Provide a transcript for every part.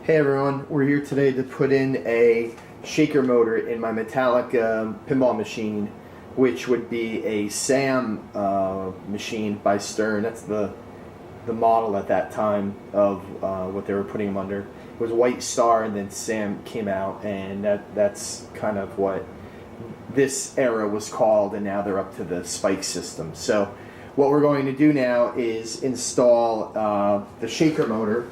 Hey everyone, we're here today to put in a shaker motor in my Metallica pinball machine, which would be a SAM machine by Stern. That's the model at that time of what they were putting them under. It was White Star, and then SAM came out, and that's kind of what this era was called, and now they're up to the spike system. So what we're going to do now is install the shaker motor.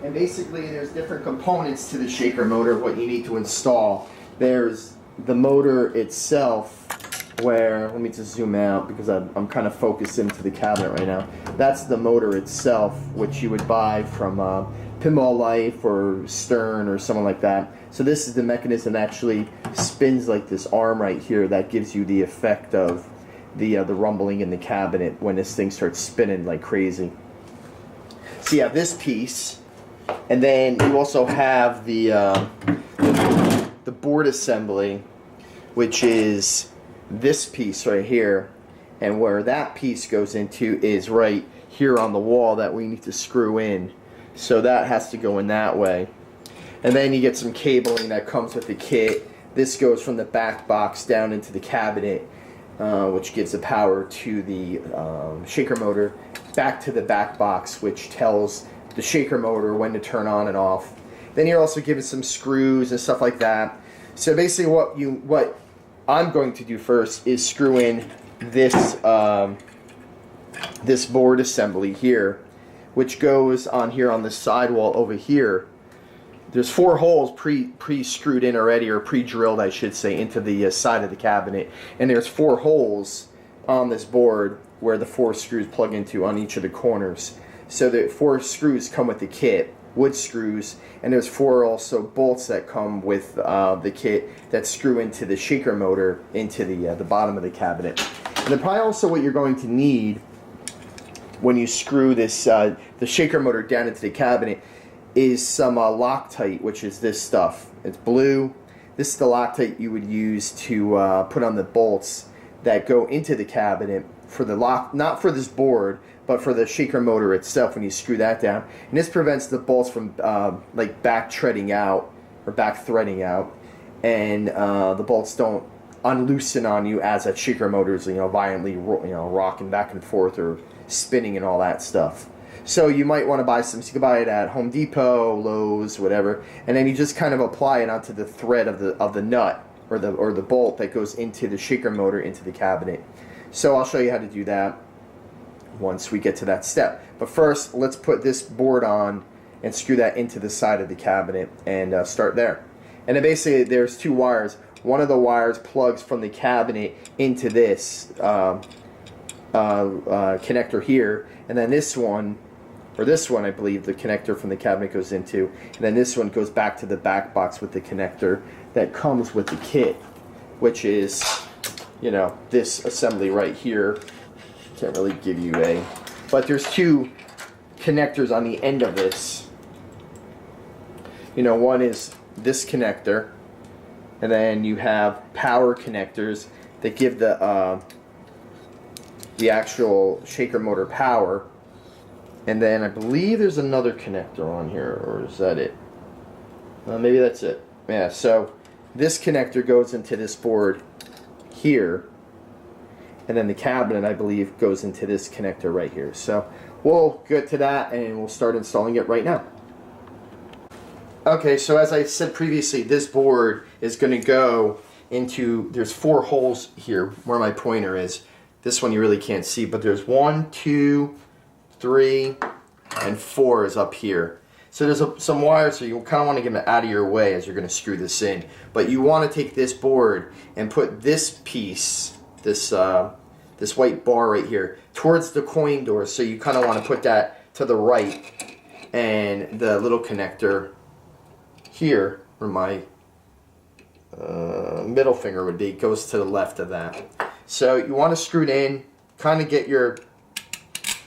And basically there's different components to the shaker motor, what you need to install. There's the motor itself, where, let me just zoom out because I'm kind of focused into the cabinet right now. That's the motor itself, which you would buy from Pinball Life or Stern or someone like that. So this is the mechanism that actually spins like this arm right here that gives you the effect of the rumbling in the cabinet when this thing starts spinning like crazy. So you have this piece. And then you also have the board assembly, which is this piece right here, and where that piece goes into is right here on the wall that we need to screw in. So that has to go in that way. And then you get some cabling that comes with the kit. This goes from the back box down into the cabinet, which gives the power to the shaker motor, back to the back box, which tells the shaker motor when to turn on and off. Then you're also given some screws and stuff like that. So basically what I'm going to do first is screw in this this board assembly here, which goes on here on the sidewall over here. There's 4 holes pre-screwed in already, or pre-drilled I should say, into the side of the cabinet, and there's 4 holes on this board where the 4 screws plug into on each of the corners. So the 4 screws come with the kit, wood screws, and there's 4 also bolts that come with the kit that screw into the shaker motor into the bottom of the cabinet. And then probably also what you're going to need when you screw this the shaker motor down into the cabinet is some Loctite, which is this stuff. It's blue. This is the Loctite you would use to put on the bolts that go into the cabinet for the lock, not for this board, but for the shaker motor itself when you screw that down. And this prevents the bolts from like back threading out or back threading out, and the bolts don't unloosen on you as that shaker motor is violently rocking back and forth or spinning and all that stuff. So you might want to buy some. So you can buy it at Home Depot, Lowe's, whatever, and then you just kind of apply it onto the thread of the nut or the bolt that goes into the shaker motor into the cabinet. So I'll show you how to do that once we get to that step. But first, let's put this board on and screw that into the side of the cabinet and start there. And then basically there's 2 wires. One of the wires plugs from the cabinet into this connector here, and then this one, I believe the connector from the cabinet goes into, and then this one goes back to the back box with the connector that comes with the kit, which is this assembly right here. Can't really give you but there's 2 connectors on the end of this. One is this connector, and then you have power connectors that give the actual shaker motor power, and then I believe there's another connector on here, or is that it? Maybe that's it. Yeah, so this connector goes into this board here, and then the cabinet, I believe, goes into this connector right here. So we'll get to that and we'll start installing it right now. Okay, so as I said previously, this board is going to go into, there's 4 holes here where my pointer is. This one you really can't see, but there's 1, 2, 3, and 4 is up here. So there's some wires, so you kind of want to get them out of your way as you're going to screw this in. But you want to take this board and put this piece, this white bar right here, towards the coin door. So you kind of want to put that to the right, and the little connector here, where my middle finger would be, goes to the left of that. So you want to screw it in, kind of get your,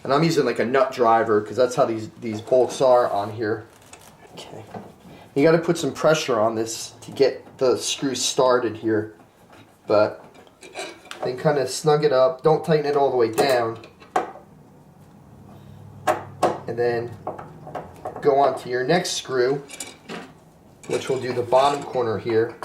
and I'm using like a nut driver because that's how these bolts are on here. Okay, you got to put some pressure on this to get the screw started here, but then kind of snug it up. Don't tighten it all the way down, and then go on to your next screw, which will do the bottom corner here.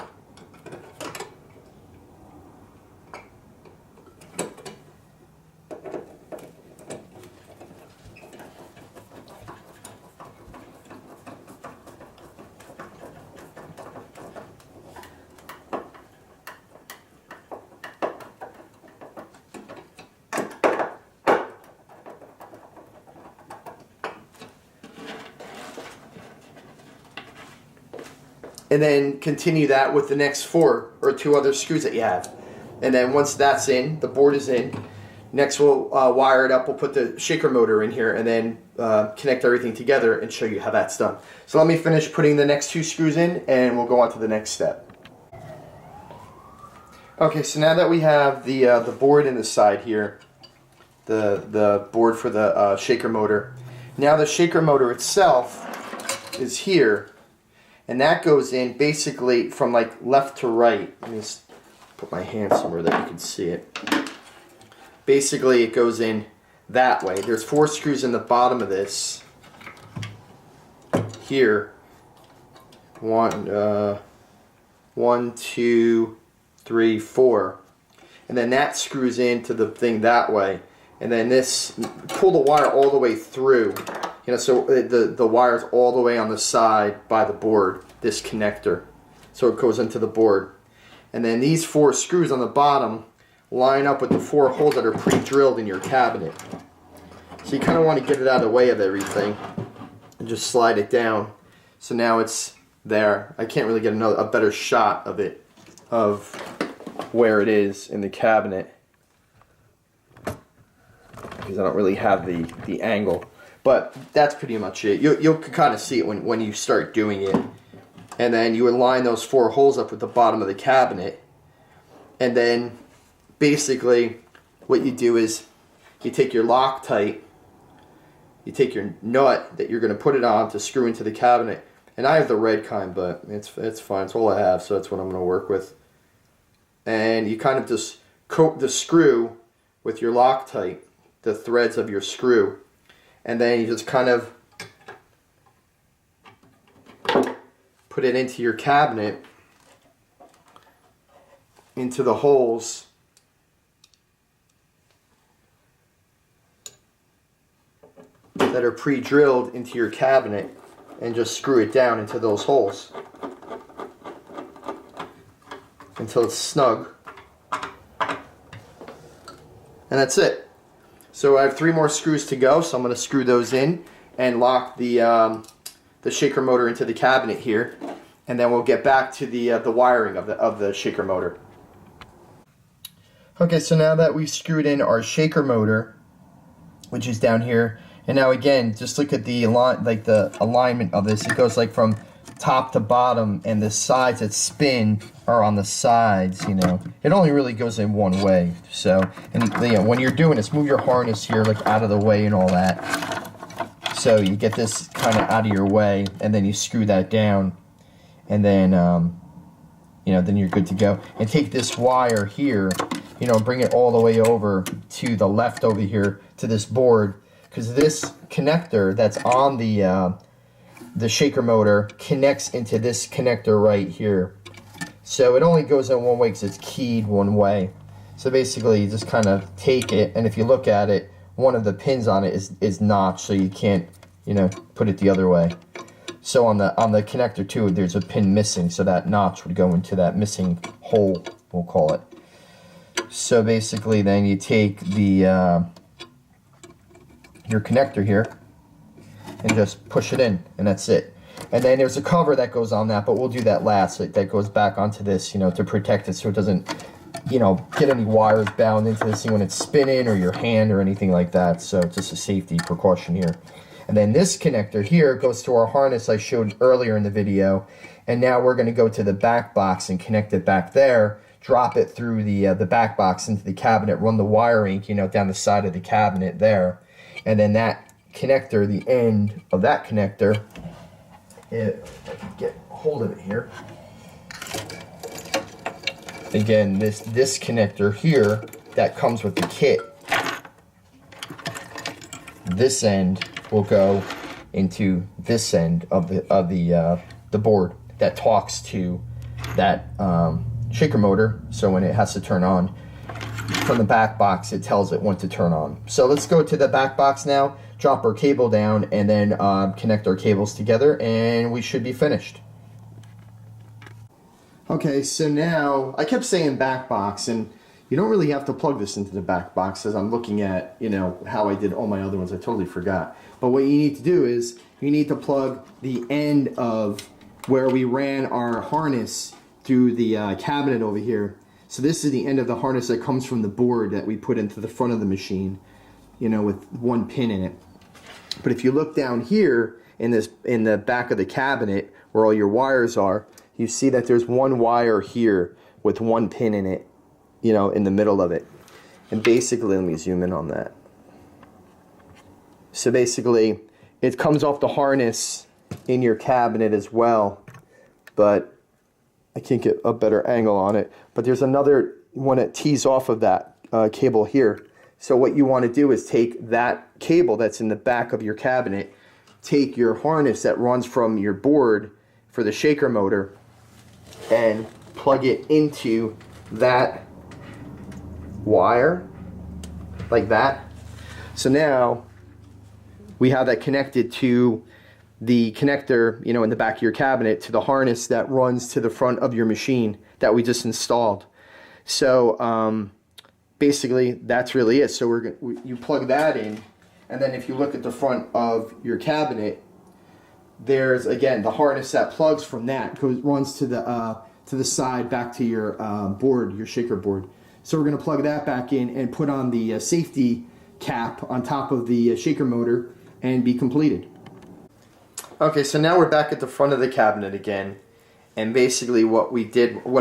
And then continue that with the next 4 or 2 other screws that you have. And then once that's in, the board is in, next we'll wire it up, we'll put the shaker motor in here, and then connect everything together and show you how that's done. So let me finish putting the next 2 screws in, and we'll go on to the next step. Okay, so now that we have the board in the side here, the board for the shaker motor, now the shaker motor itself is here. And that goes in basically from like left to right. Let me just put my hand somewhere that you can see it. Basically it goes in that way. There's 4 screws in the bottom of this. Here. 1, 2, 3, 4. And then that screws into the thing that way. And then this, pull the wire all the way through. You know, so the wire's all the way on the side by the board, this connector. So it goes into the board. And then these 4 screws on the bottom line up with the 4 holes that are pre-drilled in your cabinet. So you kind of want to get it out of the way of everything and just slide it down. So now it's there. I can't really get a better shot of it, of where it is in the cabinet, because I don't really have the angle. But that's pretty much it. You'll kind of see it when you start doing it. And then you align those 4 holes up with the bottom of the cabinet. And then basically what you do is you take your Loctite, you take your nut that you're going to put it on to screw into the cabinet. And I have the red kind, but it's fine. It's all I have, so that's what I'm going to work with. And you kind of just coat the screw with your Loctite, the threads of your screw. And then you just kind of put it into your cabinet, into the holes. That are pre-drilled into your cabinet, and just screw it down into those holes until it's snug. And that's it. So I have 3 more screws to go, so I'm going to screw those in and lock the shaker motor into the cabinet here, and then we'll get back to the wiring of the shaker motor. Okay, so now that we've screwed in our shaker motor, which is down here, and now again, just look at the alignment of this. It goes like from top to bottom, and the sides that spin are on the sides, you know. It only really goes in one way. So, and you know, when you're doing this, move your harness here like out of the way and all that. So you get this kind of out of your way, and then you screw that down, and then you know, then you're good to go. And take this wire here, you know, bring it all the way over to the left over here to this board, because this connector that's on the shaker motor connects into this connector right here. So it only goes in one way because it's keyed one way. So basically you just kind of take it, and if you look at it, one of the pins on it is notched, so you can't, you know, put it the other way. So on the connector too, there's a pin missing, so that notch would go into that missing hole, we'll call it. So basically then you take the your connector here and just push it in, and that's it. And then there's a cover that goes on that, but we'll do that last. That goes back onto this, you know, to protect it so it doesn't, you know, get any wires bound into this thing when it's spinning, or your hand or anything like that. So just a safety precaution here. And then this connector here goes to our harness I showed earlier in the video. And now we're going to go to the back box and connect it back there, drop it through the back box into the cabinet, run the wiring, you know, down the side of the cabinet there. And then that connector, the end of that connector, if I can get hold of it here. Again, this connector here that comes with the kit, this end will go into this end of the board that talks to that shaker motor. So when it has to turn on from the back box, it tells it when to turn on. So let's go to the back box now, drop our cable down, and then connect our cables together, and we should be finished. Okay, so now I kept saying back box, and you don't really have to plug this into the back box, as I'm looking at, you know, how I did all my other ones. I totally forgot. But what you need to do is you need to plug the end of where we ran our harness through the cabinet over here. So this is the end of the harness that comes from the board that we put into the front of the machine, you know, with one pin in it. But if you look down here in the back of the cabinet where all your wires are, you see that there's one wire here with one pin in it, you know, in the middle of it. And basically, let me zoom in on that. So basically, it comes off the harness in your cabinet as well, but I can't get a better angle on it. But there's another one that tees off of that cable here. So what you want to do is take that cable that's in the back of your cabinet, take your harness that runs from your board for the shaker motor, and plug it into that wire like that. So now we have that connected to the connector, you know, in the back of your cabinet, to the harness that runs to the front of your machine that we just installed. So basically that's really it. So you plug that in, and then if you look at the front of your cabinet, there's again the harness that plugs from that runs to the side back to your board, your shaker board. So we're going to plug that back in and put on the safety cap on top of the shaker motor and be completed. Okay, so now we're back at the front of the cabinet again, and basically what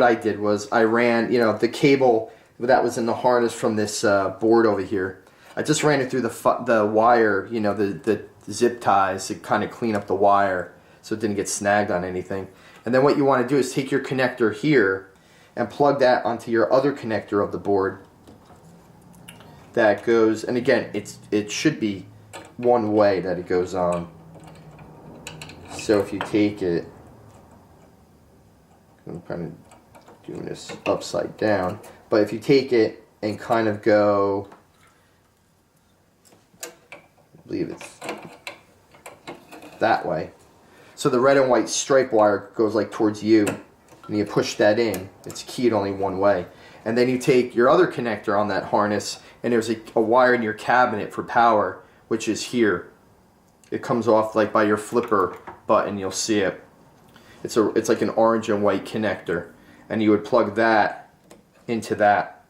I did was I ran, you know, the cable that was in the harness from this board over here. I just ran it through the wire, you know, the zip ties to kind of clean up the wire so it didn't get snagged on anything. And then what you want to do is take your connector here and plug that onto your other connector of the board that goes, and again, it should be one way that it goes on. So if you take it, I'm kind of doing this upside down, but if you take it and kind of go, I believe it's that way. So the red and white stripe wire goes like towards you, and you push that in. It's keyed only one way. And then you take your other connector on that harness, and there's a wire in your cabinet for power, which is here. It comes off like by your flipper button, you'll see it. It's like an orange and white connector, and you would plug that into that.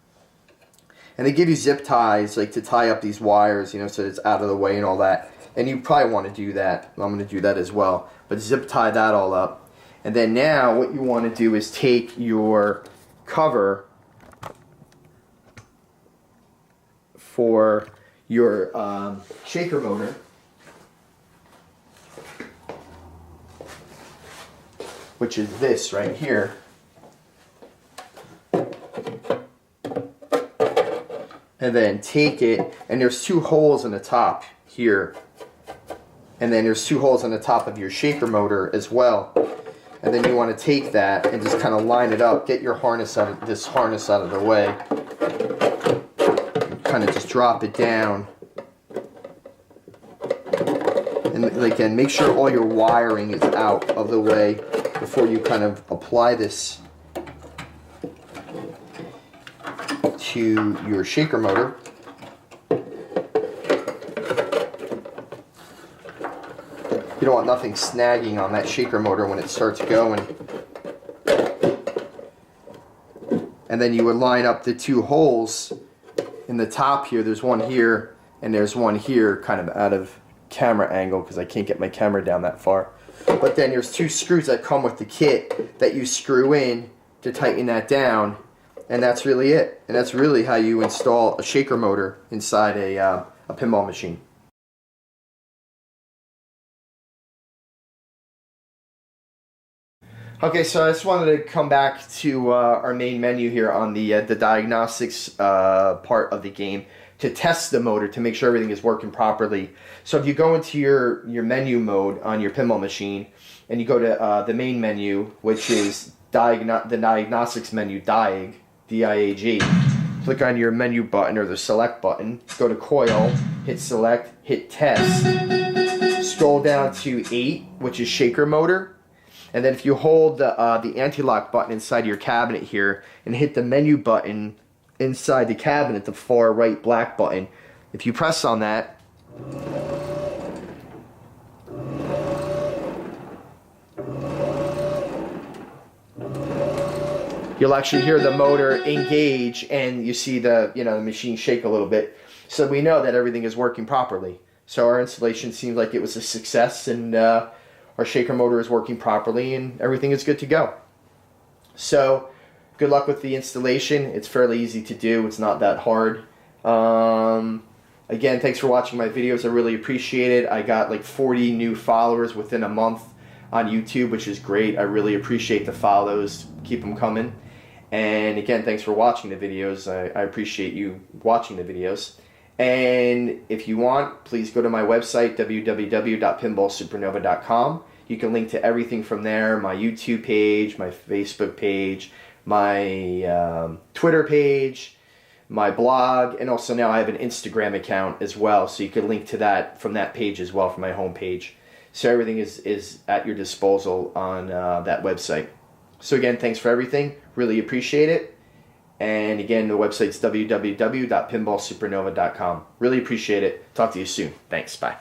And they give you zip ties like to tie up these wires, you know, so it's out of the way and all that. And you probably want to do that. I'm going to do that as well. But zip tie that all up. And then now what you want to do is take your cover for your shaker motor, which is this right here. And then take it, and there's two holes in the top here. And then there's two holes on the top of your shaker motor as well. And then you want to take that and just kind of line it up, get your harness out of this harness out of the way. Kind of just drop it down. And again, make sure all your wiring is out of the way before you kind of apply this to your shaker motor. You don't want nothing snagging on that shaker motor when it starts going. And then you would line up the two holes in the top here. There's one here and there's one here, kind of out of camera angle because I can't get my camera down that far. But then there's two screws that come with the kit that you screw in to tighten that down, and that's really it. And that's really how you install a shaker motor inside a pinball machine. Okay, so I just wanted to come back to our main menu here on the diagnostics part of the game to test the motor to make sure everything is working properly. So if you go into your menu mode on your pinball machine and you go to the main menu, which is the diagnostics menu, D-I-A-G, click on your menu button or the select button, go to coil, hit select, hit test, scroll down to 8, which is shaker motor, and then if you hold the anti-lock button inside your cabinet here and hit the menu button inside the cabinet, the far right black button, if you press on that, you'll actually hear the motor engage and you see the machine shake a little bit. So we know that everything is working properly. So our installation seems like it was a success, and our shaker motor is working properly and everything is good to go. So good luck with the installation. It's fairly easy to do. It's not that hard. Again, thanks for watching my videos. I really appreciate it. I got like 40 new followers within a month on YouTube, which is great. I really appreciate the follows. Keep them coming. And again, thanks for watching the videos. I appreciate you watching the videos. And if you want, please go to my website, www.pinballsupernova.com. You can link to everything from there, my YouTube page, my Facebook page, my Twitter page, my blog, and also now I have an Instagram account as well, so you can link to that from that page as well, from my home page. So everything is at your disposal on that website. So again, thanks for everything. Really appreciate it. And again, the website's www.pinballsupernova.com. Really appreciate it. Talk to you soon. Thanks. Bye.